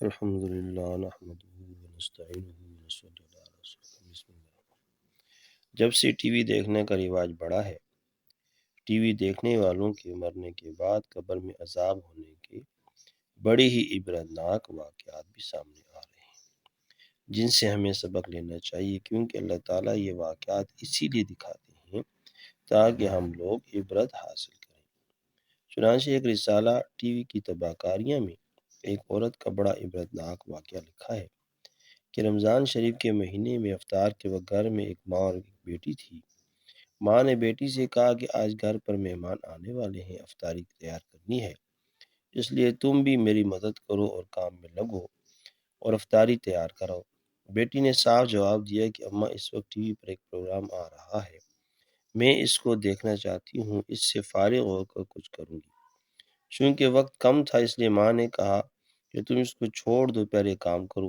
الحمد للہ نحمده ونستعینه ونصلی علی رسوله بسم اللہ۔ جب سے ٹی وی دیکھنے کا رواج بڑھا ہے، ٹی وی دیکھنے والوں کے مرنے کے بعد قبر میں عذاب ہونے کے بڑے ہی عبرتناک واقعات بھی سامنے آ رہے ہیں، جن سے ہمیں سبق لینا چاہیے، کیونکہ اللہ تعالیٰ یہ واقعات اسی لیے دکھاتے ہیں تاکہ ہم لوگ عبرت حاصل کریں۔ چنانچہ ایک رسالہ ٹی وی کی تباہ کاریاں میں ایک عورت کا بڑا عبرتناک واقعہ لکھا ہے کہ رمضان شریف کے مہینے میں افطار کے وقت گھر میں ایک ماں اور ایک بیٹی تھی۔ ماں نے بیٹی سے کہا کہ آج گھر پر مہمان آنے والے ہیں، افطاری تیار کرنی ہے، اس لیے تم بھی میری مدد کرو اور کام میں لگو اور افطاری تیار کرو۔ بیٹی نے صاف جواب دیا کہ اماں، اس وقت ٹی وی پر ایک پروگرام آ رہا ہے، میں اس کو دیکھنا چاہتی ہوں، اس سے فارغ ہو کر کچھ کروں گی۔ چونکہ وقت کم تھا، اس لیے ماں نے کہا کہ تم اس کو چھوڑ دو، پہلے کام کرو۔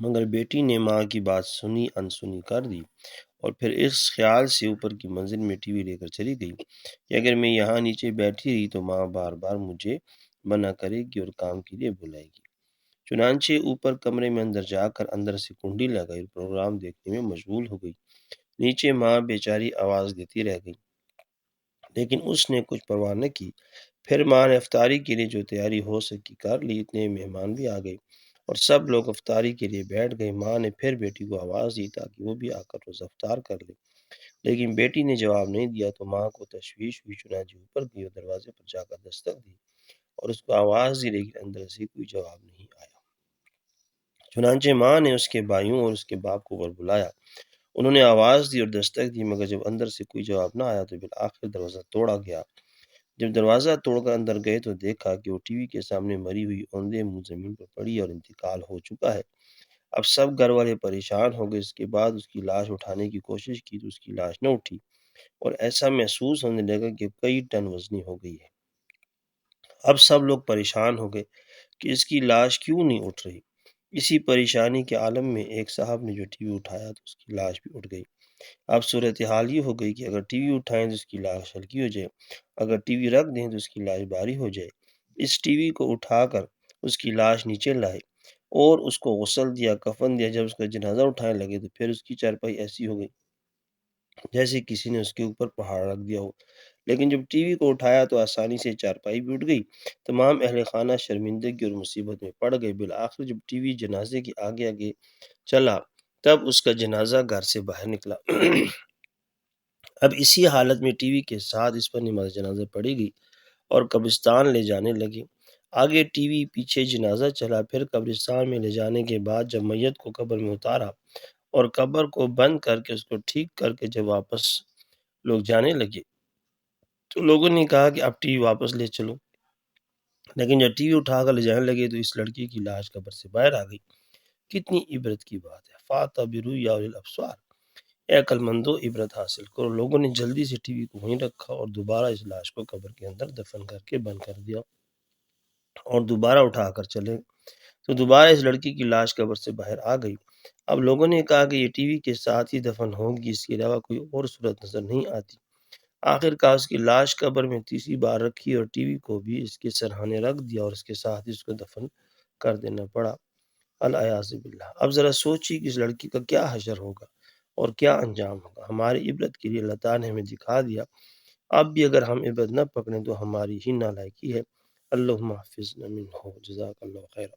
مگر بیٹی نے ماں کی بات سنی انسنی کر دی اور پھر اس خیال سے اوپر کی منزل میں ٹی وی لے کر چلی گئی کہ اگر میں یہاں نیچے بیٹھی رہی تو ماں بار بار مجھے منع کرے گی اور کام کے لیے بلائے گی۔ چنانچہ اوپر کمرے میں اندر جا کر اندر سے کنڈی لگائی اور پروگرام دیکھنے میں مشغول ہو گئی۔ نیچے ماں بیچاری آواز دیتی رہ گئی، لیکن اس نے کچھ پرواہ نہ کی۔ پھر ماں نے افطاری کے لیے جو تیاری ہو سکی کر لی، اتنے مہمان بھی آ گئے اور سب لوگ افطاری کے لیے بیٹھ گئے۔ ماں نے پھر بیٹی کو آواز دی تاکہ وہ بھی آ کر روزہ افطار کر لے، لیکن بیٹی نے جواب نہیں دیا تو ماں کو تشویش ہوئی، چنانچہ اوپر گئی اور دروازے پر جا کر دستک دی اور اس کو آواز دی، لیکن اندر سے کوئی جواب نہیں آیا۔ چنانچہ ماں نے اس کے بھائیوں اور اس کے باپ کو اوپر بلایا، انہوں نے آواز دی اور دستک دی، مگر جب اندر سے کوئی جواب نہ آیا تو بالآخر دروازہ توڑا گیا۔ جب دروازہ توڑ کر اندر گئے تو دیکھا کہ وہ ٹی وی کے سامنے مری ہوئی اوندھے منہ زمین پر پڑی اور انتقال ہو چکا ہے۔ اب سب گھر والے پریشان ہو گئے۔ اس کے بعد اس کی لاش اٹھانے کی کوشش کی تو اس کی لاش نہ اٹھی اور ایسا محسوس ہونے لگا کہ کئی ٹن وزنی ہو گئی ہے۔ اب سب لوگ پریشان ہو گئے کہ اس کی لاش کیوں نہیں اٹھ رہی۔ اسی پریشانی کے عالم میں ایک صاحب نے جو ٹی وی اٹھایا تو اس کی لاش بھی اٹھ گئی۔ اب صورتحال یہ ہو گئی کہ اگر ٹی وی اٹھائیں تو اس کی لاش ہلکی ہو جائے، اگر ٹی وی رکھ دیں تو اس کی لاش بھاری ہو جائے۔ اس ٹی وی کو اٹھا کر اس کی لاش نیچے لائے اور اس کو غسل دیا، کفن دیا۔ جب اس کا جنازہ اٹھانے لگے تو پھر اس کی چارپائی ایسی ہو گئی جیسے کسی نے اس کے اوپر پہاڑ رکھ دیا ہو، لیکن جب ٹی وی کو اٹھایا تو آسانی سے چارپائی بھی اٹھ گئی۔ تمام اہل خانہ شرمندگی اور مصیبت میں پڑ گئے۔ بالآخر جب ٹی وی جنازے کے آگے آگے چلا تب اس کا جنازہ گھر سے باہر نکلا۔ اب اسی حالت میں ٹی وی کے ساتھ اس پر نماز جنازہ پڑھی گئی اور قبرستان لے جانے لگے۔ آگے ٹی وی، پیچھے جنازہ چلا، پھر قبرستان میں لے جانے کے بعد جب میت کو قبر میں اتارا اور قبر کو بند کر کے اس کو ٹھیک کر کے جب واپس لوگ جانے لگے تو لوگوں نے کہا کہ اب ٹی وی واپس لے چلو، لیکن جب ٹی وی اٹھا کر لے جانے لگے تو اس لڑکی کی لاش قبر سے باہر آ گئی۔ کتنی عبرت کی بات ہے۔ فَاعْتَبِرُوا يَا أُولِي الْأَبْصَارِ، اے عقل مندو عبرت حاصل کرو۔ لوگوں نے جلدی سے ٹی وی کو وہیں رکھا اور دوبارہ اس لاش کو قبر کے اندر دفن کر کے بند کر دیا اور دوبارہ اٹھا کر چلے تو دوبارہ اس لڑکی کی لاش قبر سے باہر آ گئی۔ اب لوگوں نے کہا کہ یہ ٹی وی کے ساتھ ہی دفن ہوگی، اس کے علاوہ کوئی اور صورت نظر نہیں آتی۔ آخر کار اس کی لاش قبر میں تیسری بار رکھی اور ٹی وی کو بھی اس کے سرہانے رکھ دیا اور اس کے ساتھ ہی اس کو دفن کر دینا پڑا، العیاذ باللہ۔ اب ذرا سوچیے کہ اس لڑکی کا کیا حشر ہوگا اور کیا انجام ہوگا۔ ہماری عبرت کے لیے اللہ تعالیٰ نے ہمیں دکھا دیا، اب بھی اگر ہم عبرت نہ پکڑیں تو ہماری ہی نالائکی ہے۔ اللہم حافظنا منہ، جزاک اللہ خیر۔